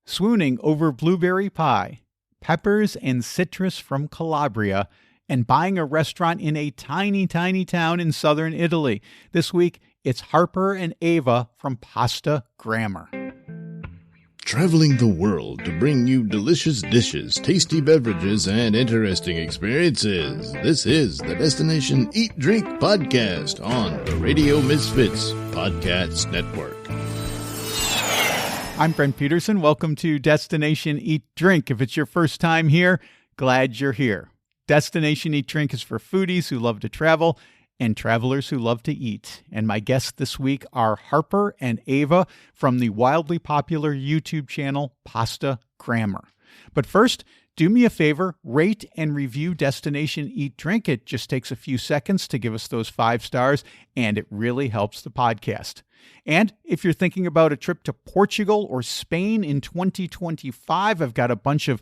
swooning over blueberry pie, peppers and citrus from Calabria, and buying a restaurant in a tiny, tiny town in southern Italy. This week, it's Harper and Eva from Pasta Grammar. Traveling the world to bring you delicious dishes, tasty beverages, and interesting experiences. This is the Destination Eat Drink Podcast on the Radio Misfits Podcast Network. I'm Brent Peterson. Welcome to Destination Eat Drink. If it's your first time here, glad you're here. Destination Eat Drink is for foodies who love to travel and travelers who love to eat. And my guests this week are Harper and Eva from the wildly popular YouTube channel Pasta Grammar. But first, do me a favor, rate and review Destination Eat Drink. It just takes a few seconds to give us those 5 stars, and it really helps the podcast. And if you're thinking about a trip to Portugal or Spain in 2025, I've got a bunch of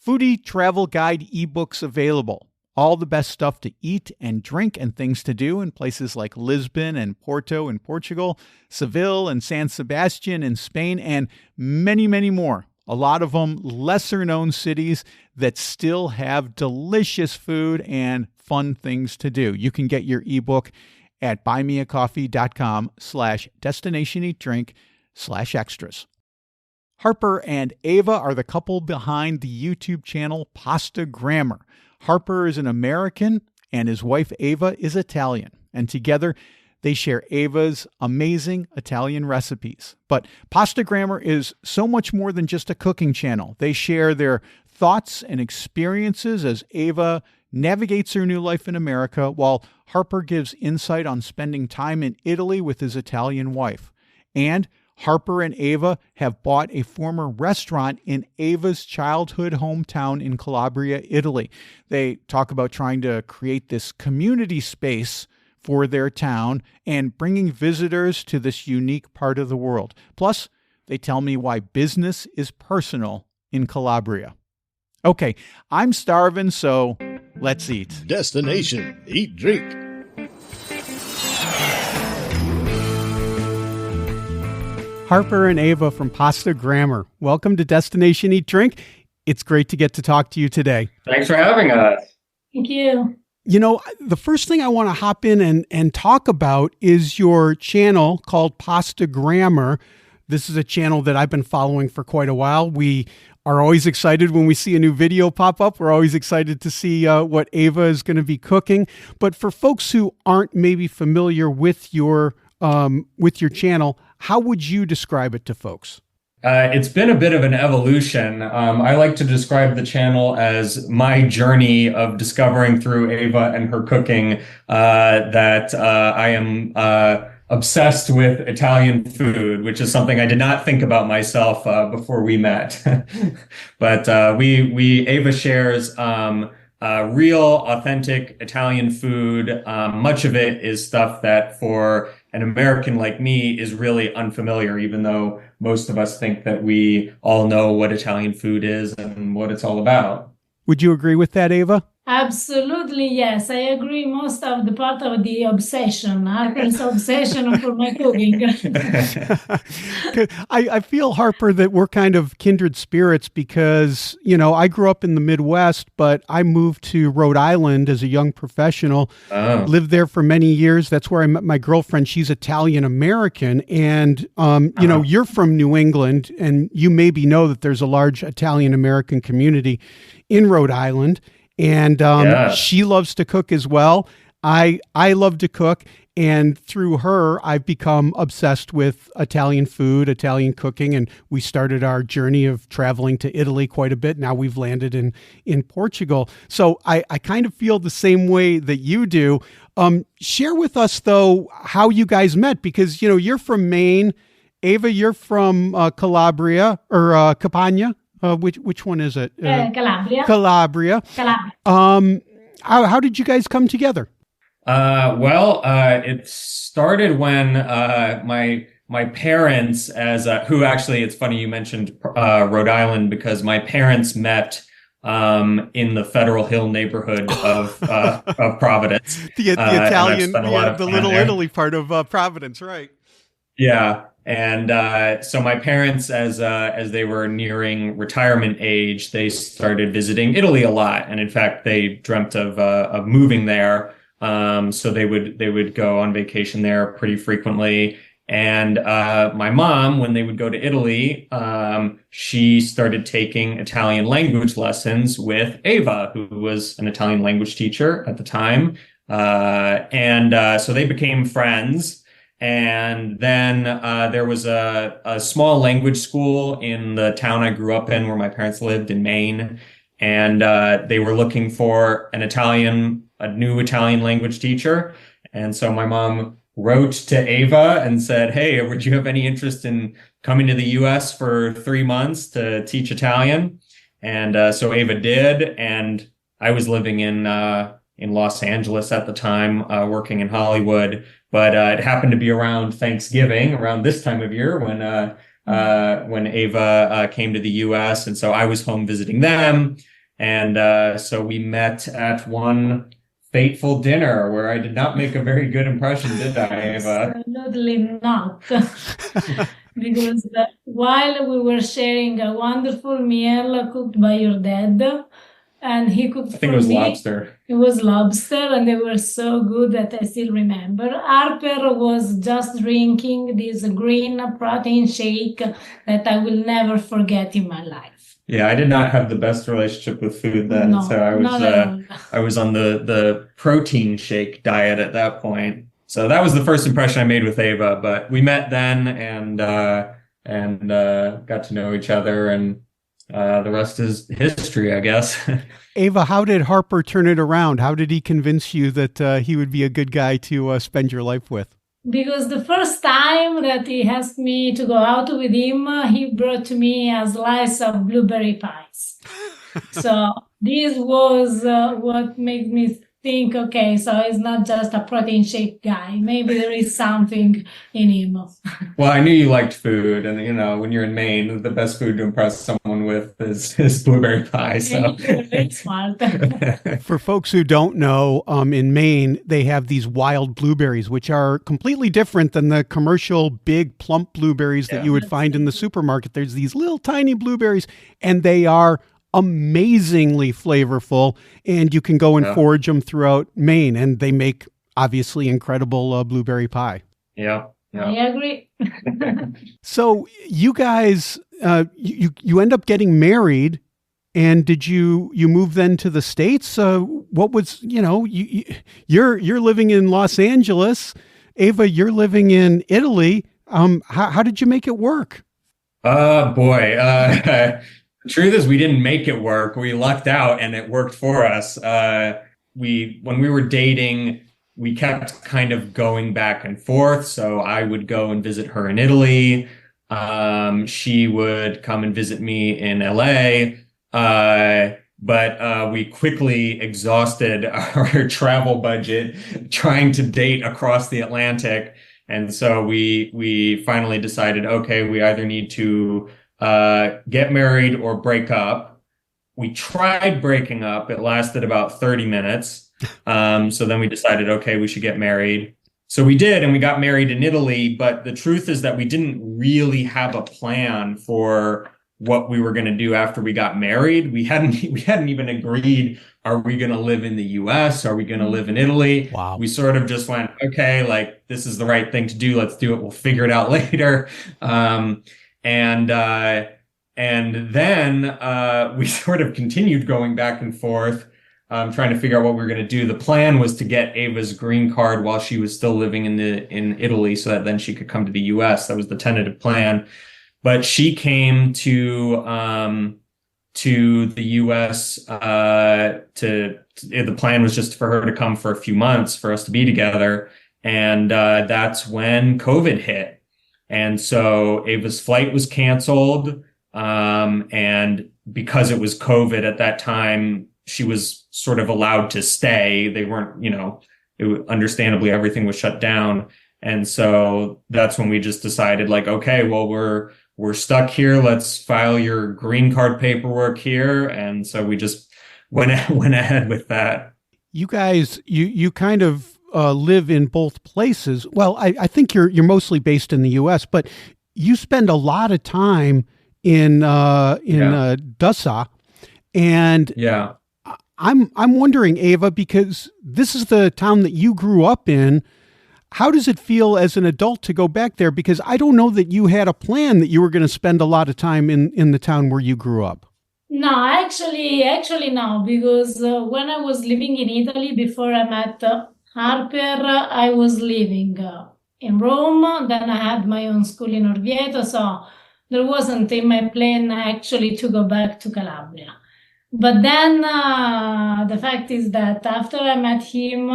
foodie travel guide ebooks available. All the best stuff to eat and drink and things to do in places like Lisbon and Porto in Portugal, Seville and San Sebastian in Spain, and many, many more. A lot of them lesser-known cities that still have delicious food and fun things to do. You can get your ebook at buymeacoffee.com/destinationeatdrink/extras. Harper and Eva are the couple behind the YouTube channel Pasta Grammar. Harper is an American and his wife Eva is Italian, and together they share Eva's amazing Italian recipes. But Pasta Grammar is so much more than just a cooking channel. They share their thoughts and experiences as Eva navigates her new life in America, while Harper gives insight on spending time in Italy with his Italian wife. And Harper and Eva have bought a former restaurant in Eva's childhood hometown in Calabria, Italy. They talk about trying to create this community space for their town and bringing visitors to this unique part of the world. Plus, they tell me why business is personal in Calabria. Okay, I'm starving, so let's eat. Destination Eat Drink. Harper and Eva from Pasta Grammar. Welcome to Destination Eat Drink. It's great to get to talk to you today. Thanks for having us. Thank you. You know, the first thing I want to hop in and talk about is your channel called Pasta Grammar. This is a channel that I've been following for quite a while. We are always excited when we see a new video pop up. We're always excited to see what Eva is going to be cooking. But for folks who aren't maybe familiar with your channel, how would you describe it to folks? It's been a bit of an evolution. I like to describe the channel as my journey of discovering through Eva and her cooking that I am obsessed with Italian food, which is something I did not think about myself before we met. But Eva shares real, authentic Italian food. Much of it is stuff that for an American like me is really unfamiliar, even though most of us think that we all know what Italian food is and what it's all about. Would you agree with that, Eva? Absolutely, yes. I agree most of the part of the obsession, Harper's obsession for my cooking. I feel, Harper, that we're kind of kindred spirits because, you know, I grew up in the Midwest, but I moved to Rhode Island as a young professional, lived there for many years. That's where I met my girlfriend. She's Italian-American. And, you know, you're from New England, and you maybe know that there's a large Italian-American community in Rhode Island. And she loves to cook as well. I love to cook. And through her, I've become obsessed with Italian food, Italian cooking. And we started our journey of traveling to Italy quite a bit. Now we've landed in Portugal. So I kind of feel the same way that you do. Share with us, though, how you guys met, because, you know, you're from Maine. Eva, you're from Calabria or Campania. Which one is it? Calabria. Calabria. How did you guys come together? It started when my parents, who actually, it's funny you mentioned Rhode Island, because my parents met in the Federal Hill neighborhood of Providence. the Italian, the Little Italy part of Providence, right? Yeah. And so my parents, as they were nearing retirement age, they started visiting Italy a lot, and in fact, they dreamt of moving there. So they would go on vacation there pretty frequently. And my mom, when they would go to Italy, she started taking Italian language lessons with Eva, who was an Italian language teacher at the time. And so they became friends. And then there was a small language school in the town I grew up in where my parents lived in Maine. And they were looking for a new Italian language teacher. And so my mom wrote to Ava and said, "Hey, would you have any interest in coming to the US for 3 months to teach Italian?" And so Ava did. And I was living in Los Angeles at the time, working in Hollywood. But it happened to be around Thanksgiving, around this time of year when Ava came to the U.S. And so I was home visiting them. And so we met at one fateful dinner where I did not make a very good impression, did I, Ava? Absolutely not. Because while we were sharing a wonderful meal cooked by your dad, and he cooked I think for it was me. lobster. It was lobster, and they were so good that I still remember. Harper was just drinking this green protein shake that I will never forget in my life. Yeah, I did not have the best relationship with food then, No, so not at all. I was on the protein shake diet at that point. So that was the first impression I made with Ava. But we met then and got to know each other, and the rest is history, I guess. Ava, how did Harper turn it around? How did he convince you that he would be a good guy to spend your life with? Because the first time that he asked me to go out with him, he brought to me a slice of blueberry pies. So this was what made me think, okay, so he's not just a protein shake guy. Maybe there is something in him. Well, I knew you liked food, and when you're in Maine, the best food to impress someone with is blueberry pie. So You're very smart. For folks who don't know, in Maine, they have these wild blueberries, which are completely different than the commercial big plump blueberries that you would find in the supermarket. There's these little tiny blueberries, and they are amazingly flavorful, and you can go and forage them throughout Maine, and they make obviously incredible blueberry pie. Yeah. I agree. So you guys, you end up getting married, and did you move then to the States? What was, you're living in Los Angeles, Ava, you're living in Italy. How did you make it work? Boy. The truth is we didn't make it work. We lucked out and it worked for us. When we were dating, we kept kind of going back and forth. So I would go and visit her in Italy. She would come and visit me in LA. But we quickly exhausted our travel budget trying to date across the Atlantic. And so we finally decided, okay, we either need to get married or break up. We tried breaking up. It lasted about 30 minutes. So then we decided, okay, we should get married. So we did, and we got married in Italy. But the truth is that we didn't really have a plan for what we were going to do after we got married. We hadn't even agreed, are we going to live in the US? Are we going to live in Italy? Wow. We sort of just went, okay, like this is the right thing to do. Let's do it. We'll figure it out later. And then we sort of continued going back and forth, trying to figure out what we were going to do. The plan was to get Ava's green card while she was still living in Italy, so that then she could come to the U.S. That was the tentative plan. But she came to the U.S. The plan was just for her to come for a few months for us to be together, and that's when COVID hit. And so Ava's flight was canceled. And because it was COVID at that time, she was sort of allowed to stay. They weren't, understandably, everything was shut down. And so that's when we just decided, like, okay, well, we're stuck here. Let's file your green card paperwork here. And so we just went ahead with that. You guys, you kind of live in both places. Well, I think you're mostly based in the U.S., but you spend a lot of time in Dassa, and Yeah. I'm wondering, Eva, because this is the town that you grew up in. How does it feel as an adult to go back there? Because I don't know that you had a plan that you were going to spend a lot of time in the town where you grew up. No, actually no, because when I was living in Italy before I met Harper, I was living in Rome. Then I had my own school in Orvieto, so there wasn't in my plan actually to go back to Calabria. But then the fact is that after I met him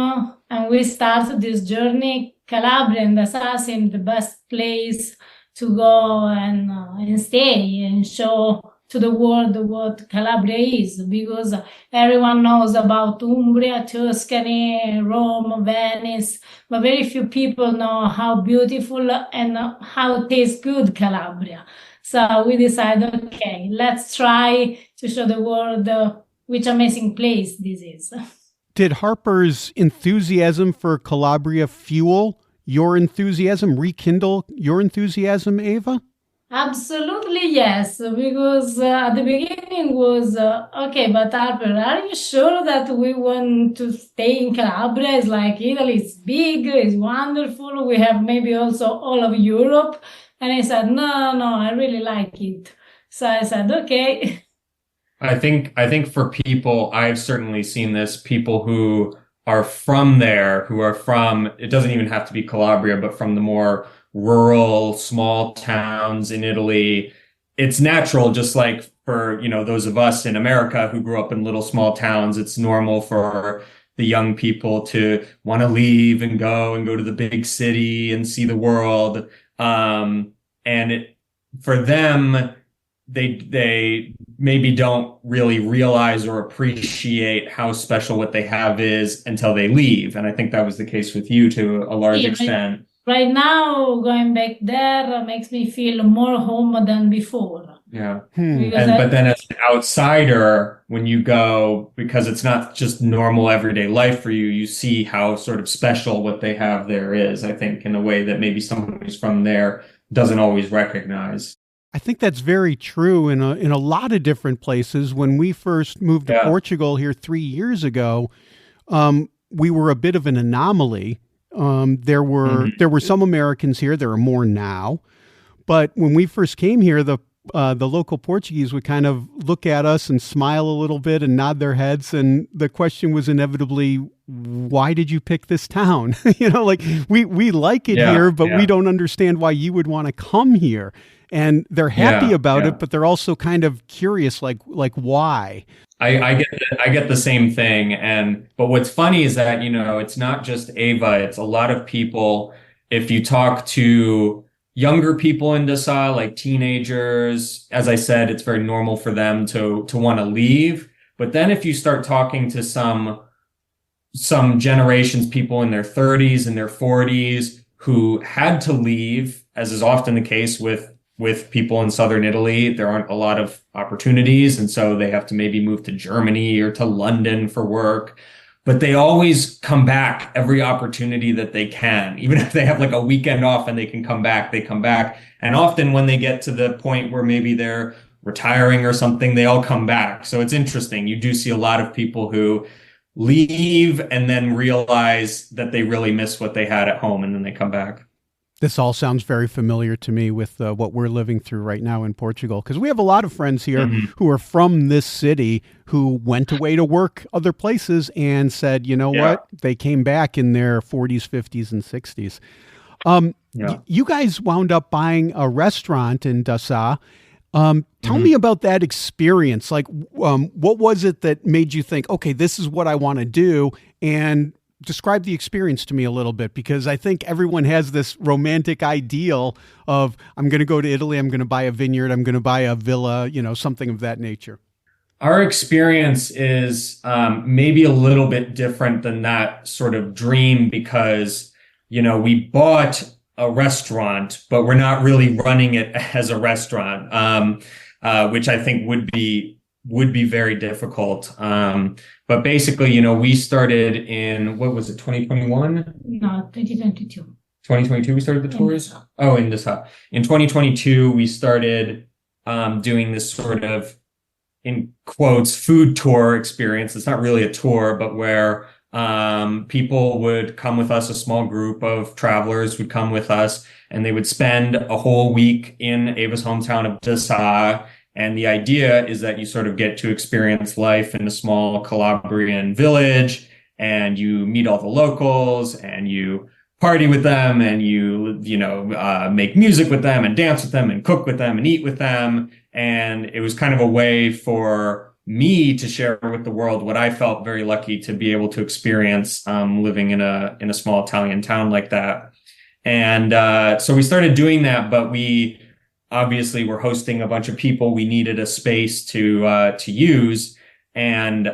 and we started this journey, Calabria and Dassa seemed the best place to go and stay and show to the world what Calabria is, because everyone knows about Umbria, Tuscany, Rome, Venice, but very few people know how beautiful and how tastes good Calabria. So we decided, okay, let's try to show the world which amazing place this is. Did Harper's enthusiasm for Calabria fuel your enthusiasm, rekindle your enthusiasm, Eva? Absolutely, yes, because at the beginning was, okay, but Harper, are you sure that we want to stay in Calabria? It's like Italy is big, it's wonderful. We have maybe also all of Europe. And I said, no, I really like it. So I said, okay. I think for people, I've certainly seen this, people who are from there, it doesn't even have to be Calabria, but from the more rural, small towns in Italy. It's natural, just like for, those of us in America who grew up in little small towns, it's normal for the young people to want to leave and go to the big city and see the world. For them, they maybe don't really realize or appreciate how special what they have is until they leave. And I think that was the case with you to a large extent. Right now, going back there makes me feel more home than before. Yeah. But then as an outsider, when you go, because it's not just normal everyday life for you, you see how sort of special what they have there is, I think, in a way that maybe someone who's from there doesn't always recognize. I think that's very true in a lot of different places. When we first moved to Portugal here 3 years ago, we were a bit of an anomaly. There were some Americans here. There are more now, but when we first came here, the local Portuguese would kind of look at us and smile a little bit and nod their heads, and the question was inevitably, "Why did you pick this town?" We like it here, but we don't understand why you would want to come here. And they're happy about it, but they're also kind of curious, like why. I get the same thing. But what's funny is that, it's not just Eva, it's a lot of people. If you talk to younger people in Dassa, like teenagers, as I said, it's very normal for them to want to leave. But then if you start talking to some generations, people in their 30s and their 40s who had to leave, as is often the case with people in southern Italy, there aren't a lot of opportunities. And so they have to maybe move to Germany or to London for work. But they always come back every opportunity that they can. Even if they have like a weekend off and they can come back, they come back. And often when they get to the point where maybe they're retiring or something, they all come back. So it's interesting. You do see a lot of people who leave and then realize that they really miss what they had at home, and then they come back. This all sounds very familiar to me with what we're living through right now in Portugal, because we have a lot of friends here who are from this city who went away to work other places and said, what? They came back in their 40s, 50s, and 60s. You guys wound up buying a restaurant in Dassa. Tell me about that experience. Like, what was it that made you think, okay, this is what I want to do? And describe the experience to me a little bit, because I think everyone has this romantic ideal of, I'm going to go to Italy, I'm going to buy a vineyard, I'm going to buy a villa, something of that nature. Our experience is maybe a little bit different than that sort of dream, because, we bought a restaurant, but we're not really running it as a restaurant, which I think would be very difficult. But basically, we started in, what was it, 2021? No, 2022. 2022 we started the tours. Oh, in 2022 we started doing this sort of, in quotes, food tour experience. It's not really a tour, but where people would come with us, a small group of travelers would come with us, and they would spend a whole week in Ava's hometown of Dessau. And the idea is that you sort of get to experience life in a small Calabrian village, and you meet all the locals, and you party with them, and make music with them, and dance with them, and cook with them, and eat with them. And it was kind of a way for me to share with the world what I felt very lucky to be able to experience living in a small Italian town like that. And so we started doing that, but we obviously were hosting a bunch of people. We needed a space to use, and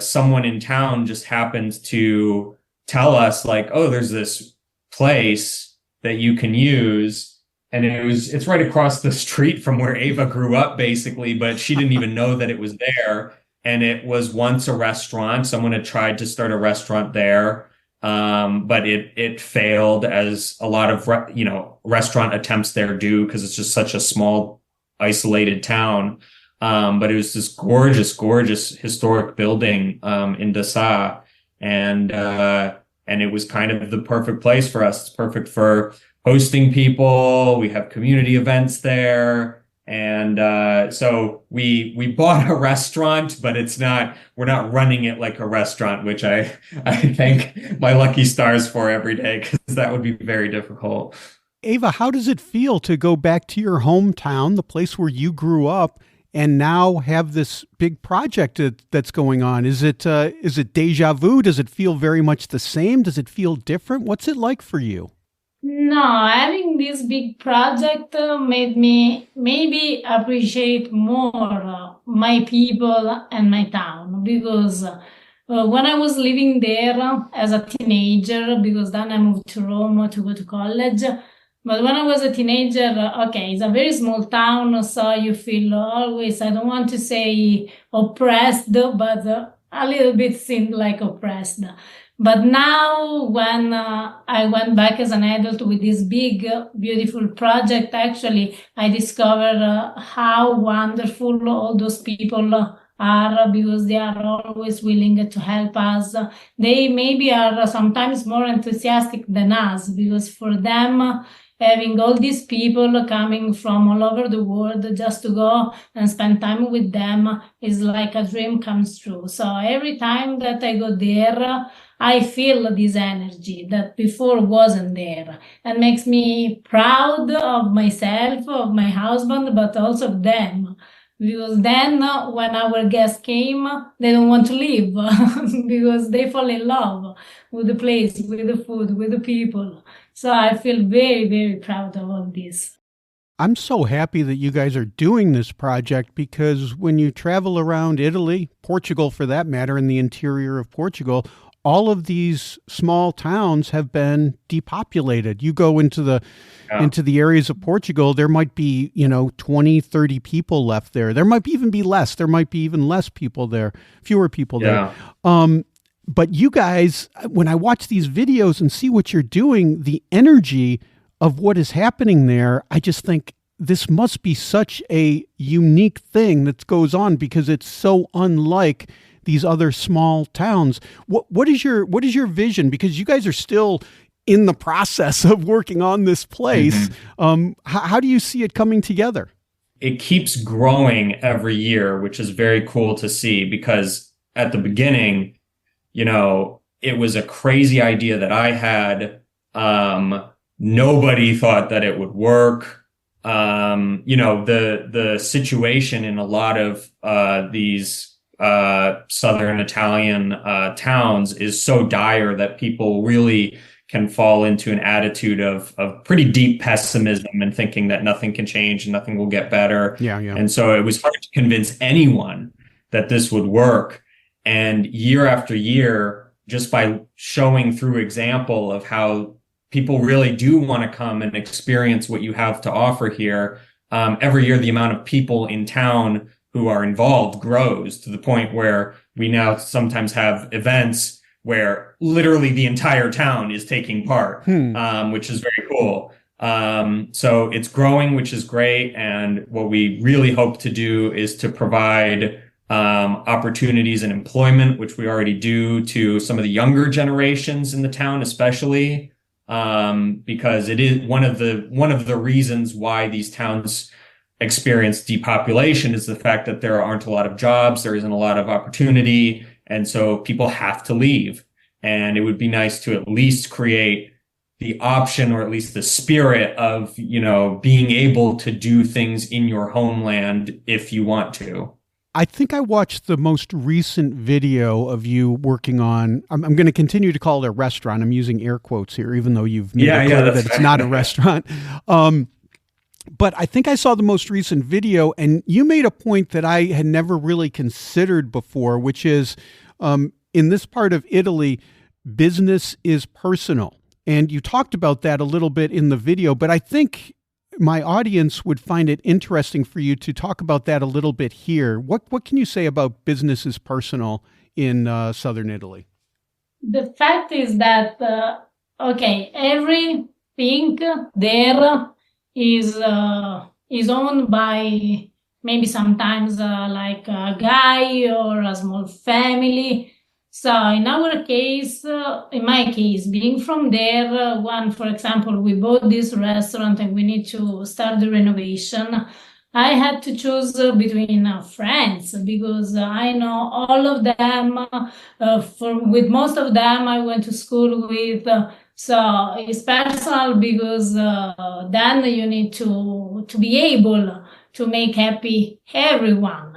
someone in town just happened to tell us, like, oh, there's this place that you can use. And it's right across the street from where Eva grew up, basically, but she didn't even know that it was there. And it was once a restaurant. Someone had tried to start a restaurant there, but it failed, as a lot of restaurant attempts there do, because it's just such a small, isolated town. But it was this gorgeous, gorgeous historic building in Dessau, and it was kind of the perfect place for us. It's perfect for hosting people. We have community events there. And so we bought a restaurant, but we're not running it like a restaurant, which I thank my lucky stars for every day, because that would be very difficult. Eva, how does it feel to go back to your hometown, the place where you grew up, and now have this big project that's going on? Is it deja vu? Does it feel very much the same? Does it feel different? What's it like for you? No, having this big project made me maybe appreciate more my people and my town, because when I was living there as a teenager, because then I moved to Rome to go to college. But when I was a teenager, okay, it's a very small town, so you feel always, I don't want to say oppressed, but a little bit seemed like oppressed. But now, when I went back as an adult with this big, beautiful project, actually, I discovered how wonderful all those people are, because they are always willing to help us. They maybe are sometimes more enthusiastic than us, because for them, having all these people coming from all over the world just to go and spend time with them is like a dream comes true. So every time that I go there, I feel this energy that before wasn't there, and makes me proud of myself, of my husband, but also of them. Because then when our guests came, they don't want to leave because they fall in love with the place, with the food, with the people. So I feel very, very proud of all this. I'm so happy that you guys are doing this project, because when you travel around Italy, Portugal for that matter, in the interior of Portugal, all of these small towns have been depopulated. You go into the areas of Portugal, there might be, 20, 30 people left there. There might even be less. There might be even less people there, fewer people there. But you guys, when I watch these videos and see what you're doing, the energy of what is happening there, I just think this must be such a unique thing that goes on, because it's so unlike these other small towns. What is your vision? Because you guys are still in the process of working on this place. Mm-hmm. How do you see it coming together? It keeps growing every year, which is very cool to see, because at the beginning, it was a crazy idea that I had. Nobody thought that it would work. The situation in a lot of these Southern Italian towns is so dire that people really can fall into an attitude of pretty deep pessimism and thinking that nothing can change and nothing will get better. Yeah. And so it was hard to convince anyone that this would work. And year after year, just by showing through example of how people really do want to come and experience what you have to offer here, every year the amount of people in town who are involved grows, to the point where we now sometimes have events where literally the entire town is taking part, which is very cool. So it's growing, which is great. And what we really hope to do is to provide opportunities and employment, which we already do, to some of the younger generations in the town, especially because it is one of the reasons why these towns experience depopulation is the fact that there aren't a lot of jobs, there isn't a lot of opportunity, and so people have to leave. And it would be nice to at least create the option, or at least the spirit of, being able to do things in your homeland if you want to. I think I watched the most recent video of you working on, I'm going to continue to call it a restaurant. I'm using air quotes here, even though you've made it clear that it's not a restaurant. But I think I saw the most recent video, and you made a point that I had never really considered before, which is in this part of Italy, business is personal. And you talked about that a little bit in the video, but I think my audience would find it interesting for you to talk about that a little bit here. What can you say about business is personal in southern Italy? The fact is that, everything there is owned by maybe sometimes like a guy or a small family. So in our case, in my case, being from there, for example, we bought this restaurant and we need to start the renovation. I had to choose between friends because I know all of them. With most of them, I went to school with. So it's personal because then you need to be able to make happy everyone.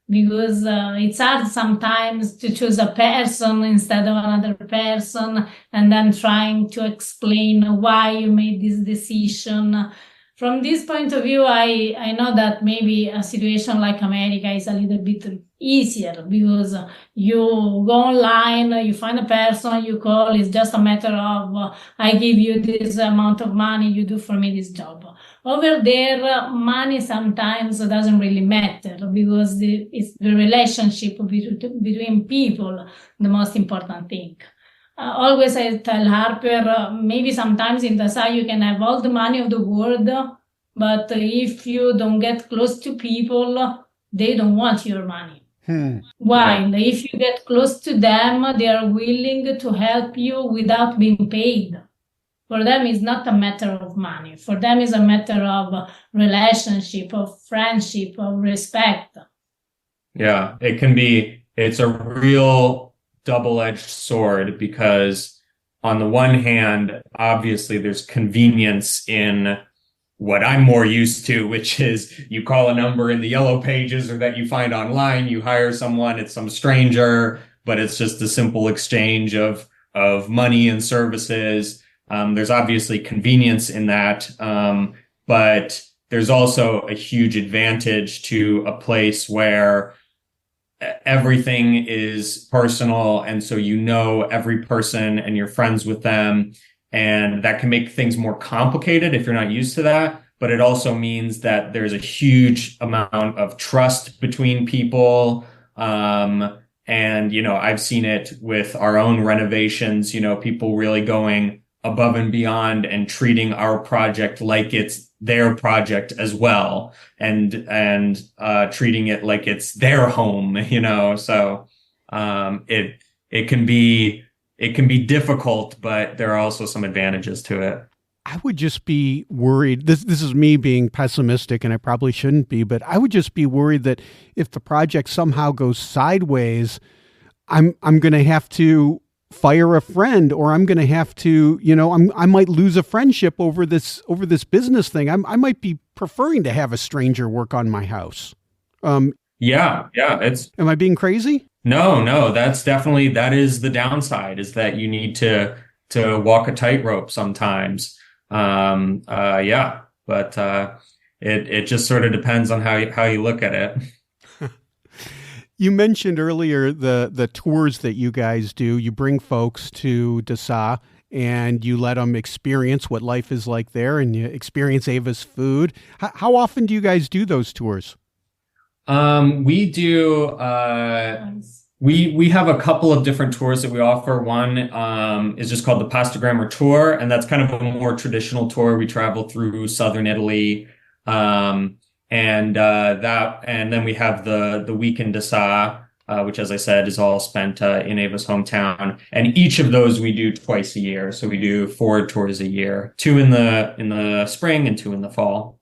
Because it's hard sometimes to choose a person instead of another person and then trying to explain why you made this decision. From this point of view, I know that maybe a situation like America is a little bit easier because you go online, you find a person, you call, it's just a matter of I give you this amount of money, you do for me this job. Over there, money sometimes doesn't really matter because it's the relationship between people, the most important thing. Always I tell Harper, maybe sometimes in the side you can have all the money of the world, but if you don't get close to people, they don't want your money. While if you get close to them, they are willing to help you without being paid. For them, it's not a matter of money. For them, it's a matter of relationship, of friendship, of respect. Yeah, it's a real double-edged sword because on the one hand, obviously there's convenience in what I'm more used to, which is you call a number in the yellow pages or that you find online, you hire someone, it's some stranger, but it's just a simple exchange of money and services. There's obviously convenience in that, but there's also a huge advantage to a place where everything is personal, and so every person and you're friends with them, and that can make things more complicated if you're not used to that. But it also means that there's a huge amount of trust between people. And, I've seen it with our own renovations, people really going above and beyond and treating our project like it's their project as well, and treating it like it's their home, so it can be difficult, but there are also some advantages to it. I would just be worried. This is me being pessimistic, and I probably shouldn't be, but I would just be worried that if the project somehow goes sideways, I'm going to have to fire a friend, or I'm going to have to, I might lose a friendship over this business thing. I might be preferring to have a stranger work on my house. Yeah. Am I being crazy? No, that is the downside, is that you need to walk a tightrope sometimes. But it just sort of depends on how you look at it. You mentioned earlier the tours that you guys do. You bring folks to Dessau and you let them experience what life is like there, and you experience Eva's food. How often do you guys do those tours? We do We have a couple of different tours that we offer. One is just called the Pastagrammer Tour, and that's kind of a more traditional tour. We travel through southern Italy, and then we have the Week in Dessau, which, as I said, is all spent in Ava's hometown. And each of those we do twice a year. So we do 4 tours a year, 2 in the spring and 2 in the fall.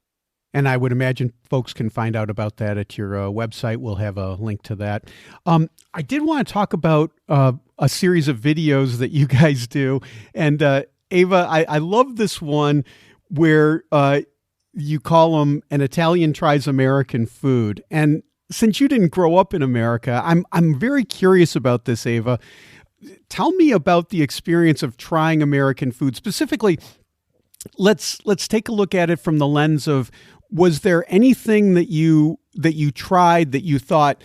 And I would imagine folks can find out about that at your website. We'll have a link to that. I did want to talk about a series of videos that you guys do. And Eva, I love this one where you call them An Italian Tries American Food. And since you didn't grow up in America, I'm very curious about this, Eva. Tell me about the experience of trying American food. Specifically, let's take a look at it from the lens of, was there anything that you tried that you thought,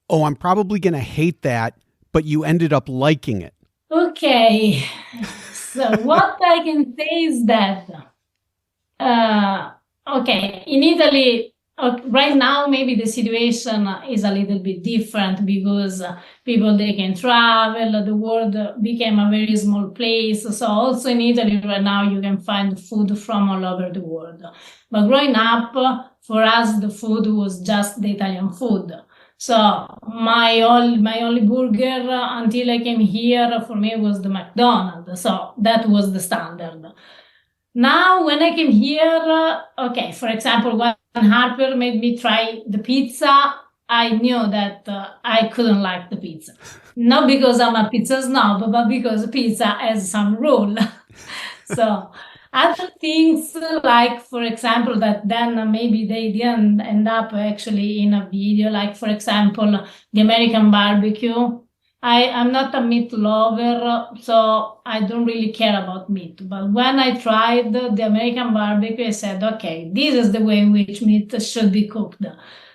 oh, I'm probably going to hate that, but you ended up liking it? Okay, so what I can say is that, okay, in Italy, right now, maybe the situation is a little bit different because people, they can travel, the world became a very small place. So also in Italy right now, you can find food from all over the world. But growing up, for us, the food was just the Italian food. So my only burger until I came here, for me, was the McDonald's. So that was the standard. Now, when I came here, okay, for example, when Harper made me try the pizza, I knew that I couldn't like the pizza. Not because I'm a pizza snob, but because pizza has some rule. So other things, like, for example, that then maybe they didn't end up actually in a video, like, for example, the American barbecue. I'm not a meat lover, so I don't really care about meat. But when I tried the American barbecue, I said, okay, this is the way in which meat should be cooked.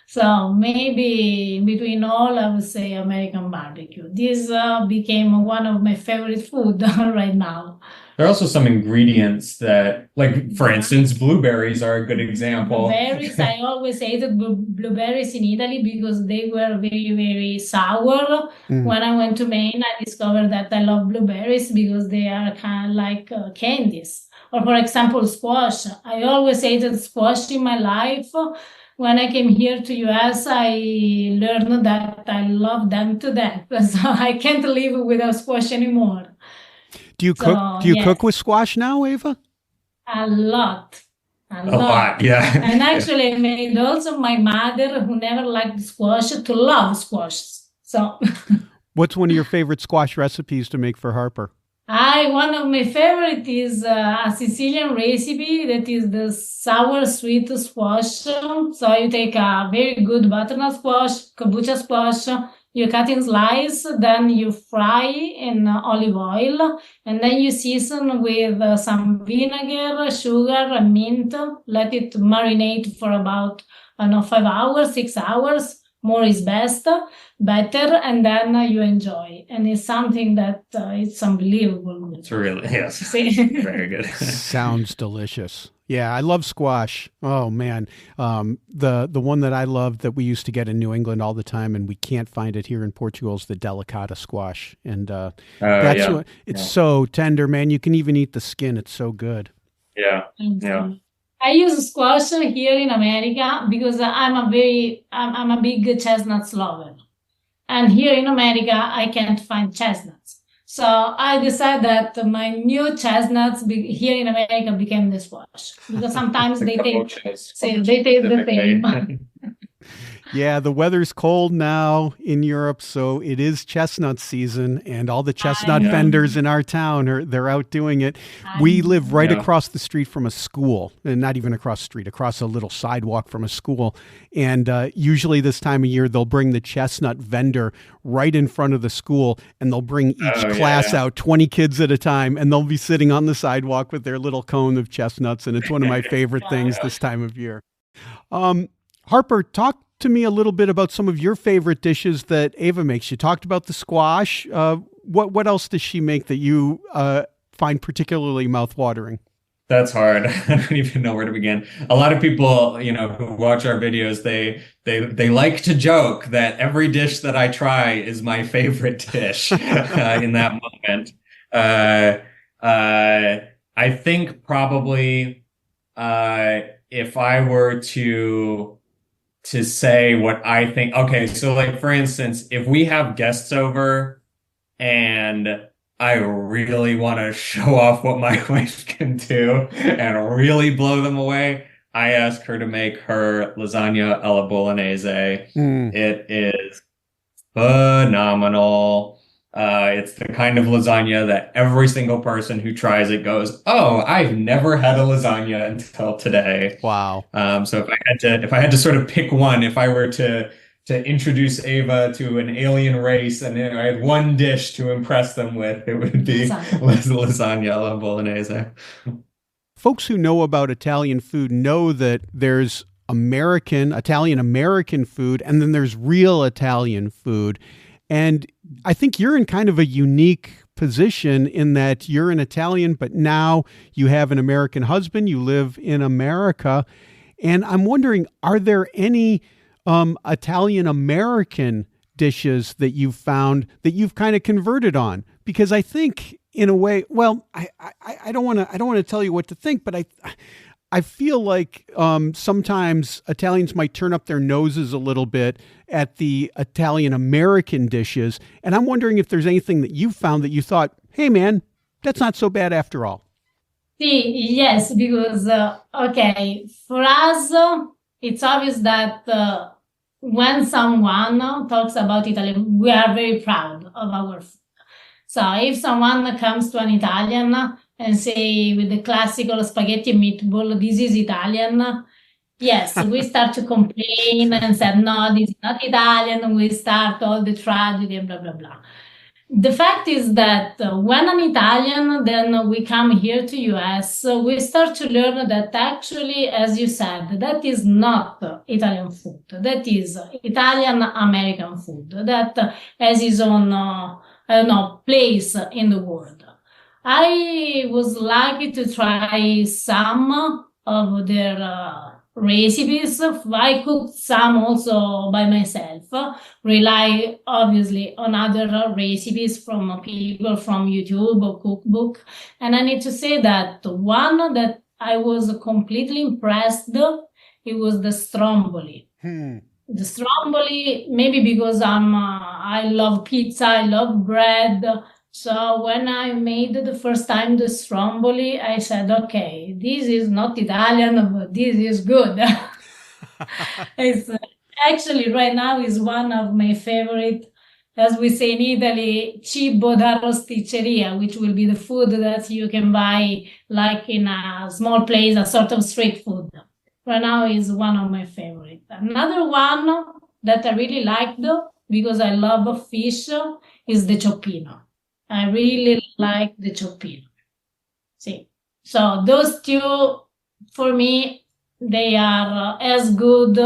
So maybe between all, I would say American barbecue. This became one of my favorite food right now. There are also some ingredients that, like, for instance, blueberries are a good example. Blueberries, I always hated blueberries in Italy because they were very, very sour. When I went to Maine, I discovered that I love blueberries because they are kind of like candies. Or, for example, squash. I always hated squash in my life. When I came here to US, I learned that I love them to death. So I can't live without squash anymore. Do you cook? Do you cook with squash now, Eva? A lot. A lot, yeah. And actually, I made also my mother, who never liked squash, to love squash. So, what's one of your favorite squash recipes to make for Harper? One of my favorite is a Sicilian recipe that is the sour sweet squash. So you take a very good butternut squash, kabocha squash. You cut in slice, then you fry in olive oil, and then you season with some vinegar, sugar, and mint. Let it marinate for about, 5 hours, 6 hours. More is better, and then you enjoy. And it's something that it's unbelievable. It's really, yes, very good. Sounds delicious. Yeah, I love squash. Oh man, the one that I love that we used to get in New England all the time, and we can't find it here in Portugal, is the delicata squash, and it's so tender, man. You can even eat the skin. It's so good. Yeah. I use squash here in America because I'm a big chestnuts lover, and here in America I can't find chestnuts. So I decided that my new chestnuts here in America became the squash because sometimes they taste the same. Yeah, the weather's cold now in Europe, so it is chestnut season, and all the chestnut vendors in our town they're out doing it. We live right across the street from a school, and not even across the street, across a little sidewalk from a school. And usually this time of year, they'll bring the chestnut vendor right in front of the school, and they'll bring each class out, 20 kids at a time, and they'll be sitting on the sidewalk with their little cone of chestnuts, and it's one of my favorite things this time of year. Harper, talk to me a little bit about some of your favorite dishes that Eva makes. You talked about the squash. What else does she make that you find particularly mouthwatering? That's hard. I don't even know where to begin. A lot of people, you know, who watch our videos, they like to joke that every dish that I try is my favorite dish in that moment. Uh, I think probably if I were to say what I think, okay, so like for instance, if we have guests over and I really want to show off what my wife can do and really blow them away, I ask her to make her lasagna alla bolognese. Mm. It is phenomenal. It's the kind of lasagna that every single person who tries it goes, "Oh, I've never had a lasagna until today." Wow. So if I had to sort of pick one, if I were to introduce Ava to an alien race and I had one dish to impress them with, it would be lasagna alla bolognese. Folks who know about Italian food know that there's Italian American food, and then there's real Italian food. And I think you're in kind of a unique position in that you're an Italian, but now you have an American husband, you live in America. And I'm wondering, are there any Italian American dishes that you've found that you've kind of converted on? Because I think in a way, well, I don't want to tell you what to think, but I feel like sometimes Italians might turn up their noses a little bit at the Italian American dishes. And I'm wondering if there's anything that you found that you thought, hey man, that's not so bad after all. See, yes, because, okay, for us, it's obvious that when someone talks about Italy, we are very proud of our food. So if someone comes to an Italian and say with the classical spaghetti and meatball, this is Italian, yes, we start to complain and say, no, this is not Italian. We start all the tragedy and blah, blah, blah. The fact is that when an Italian, then we come here to US, we start to learn that actually, as you said, that is not Italian food. That is Italian American food that has its own, place in the world. I was lucky to try some of their recipes. I cooked some also by myself, rely obviously on other recipes from people from YouTube or cookbook. And I need to say that one that I was completely impressed, it was the stromboli. The stromboli, maybe because I love pizza, I love bread. So when I made the first time the stromboli, I said, okay, this is not Italian, but this is good. It's actually right now is one of my favorite, as we say in Italy, cibo da rosticceria, which will be the food that you can buy like in a small place, a sort of street food. Right now is one of my favorite. Another one that I really liked because I love fish is the cioppino. I really like the cioppino. See, so those two, for me, they are as good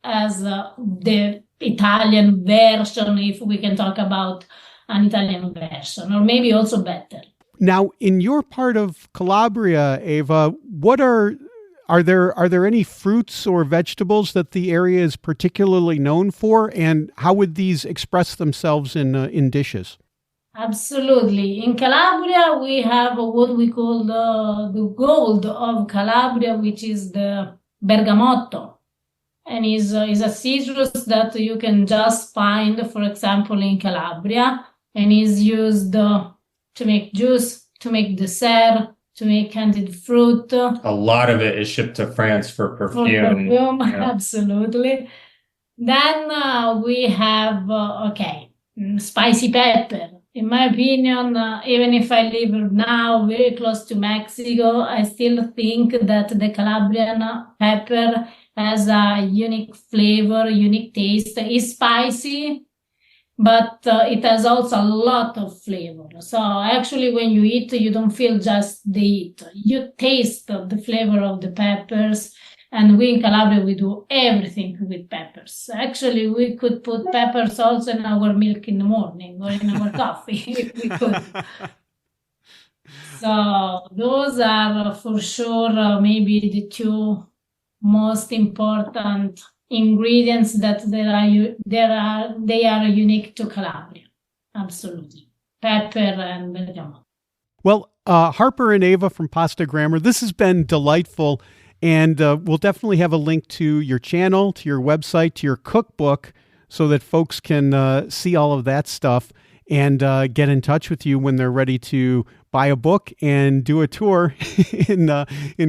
as the Italian version, if we can talk about an Italian version, or maybe also better. Now, in your part of Calabria, Eva, what are there any fruits or vegetables that the area is particularly known for, and how would these express themselves in dishes? Absolutely. In Calabria, we have what we call the gold of Calabria, which is the bergamotto. And is a citrus that you can just find, for example, in Calabria, and is used to make juice, to make dessert, to make candied fruit. A lot of it is shipped to France for perfume. Yeah. Absolutely. Then we have, spicy pepper. In my opinion, even if I live now very close to Mexico, I still think that the Calabrian pepper has a unique flavor, unique taste. It's spicy, but it has also a lot of flavor. So actually, when you eat, you don't feel just the heat. You taste the flavor of the peppers. And we in Calabria, we do everything with peppers. Actually, we could put peppers also in our milk in the morning or in our coffee if we could. So those are for sure maybe the two most important ingredients that they are unique to Calabria. Absolutely. Pepper and bergamot. Well, Harper and Eva from Pasta Grammar, this has been delightful. And we'll definitely have a link to your channel, to your website, to your cookbook, so that folks can see all of that stuff and get in touch with you when they're ready to buy a book and do a tour in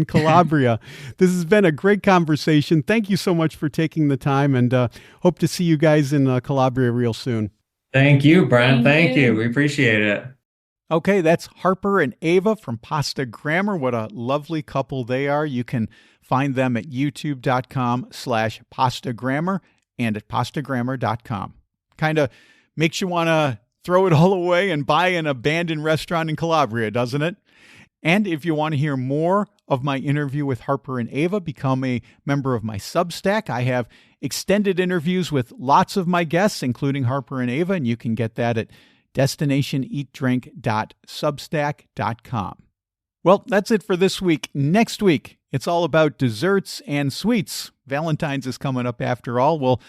Calabria. This has been a great conversation. Thank you so much for taking the time, and hope to see you guys in Calabria real soon. Thank you, Brent. Thank you. you. We appreciate it. Okay, that's Harper and Eva from Pasta Grammar. What a lovely couple they are. You can find them at youtube.com/pastagrammar and at pastagrammar.com. Kind of makes you want to throw it all away and buy an abandoned restaurant in Calabria, doesn't it? And if you want to hear more of my interview with Harper and Eva, become a member of my Substack. I have extended interviews with lots of my guests, including Harper and Eva, and you can get that at destinationeatdrink.substack.com. Well, that's it for this week. Next week, it's all about desserts and sweets. Valentine's is coming up after all. We'll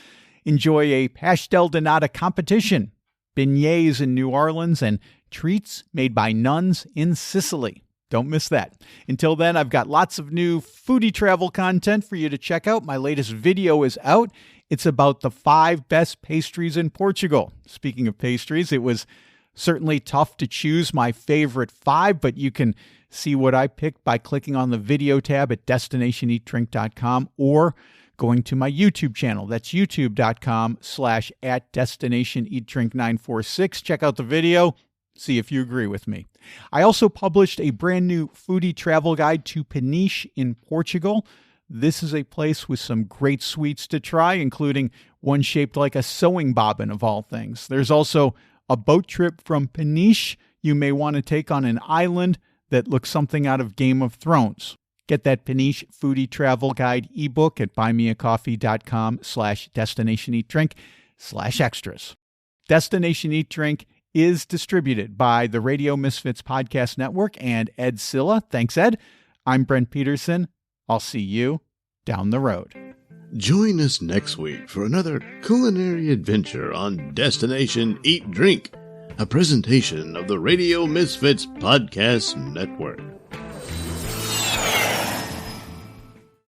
enjoy a pastel de nata competition, beignets in New Orleans, and treats made by nuns in Sicily. Don't miss that. Until then, I've got lots of new foodie travel content for you to check out. My latest video is out. It's about the 5 best pastries in Portugal. Speaking of pastries, it was certainly tough to choose my favorite 5, but you can see what I picked by clicking on the video tab at destinationeatdrink.com or going to my YouTube channel. That's youtube.com/@destinationeatdrink946. Check out the video. See if you agree with me. I also published a brand new foodie travel guide to Peniche in Portugal. This is a place with some great sweets to try, including one shaped like a sewing bobbin of all things. There's also a boat trip from Peniche you may want to take on an island that looks something out of Game of Thrones. Get that Peniche Foodie Travel Guide ebook at buymeacoffee.com/destinationeatdrink/extras. Destination Eat Drink is distributed by the Radio Misfits Podcast Network and Ed Silla. Thanks, Ed. I'm Brent Peterson. I'll see you down the road. Join us next week for another culinary adventure on Destination Eat Drink, a presentation of the Radio Misfits Podcast Network.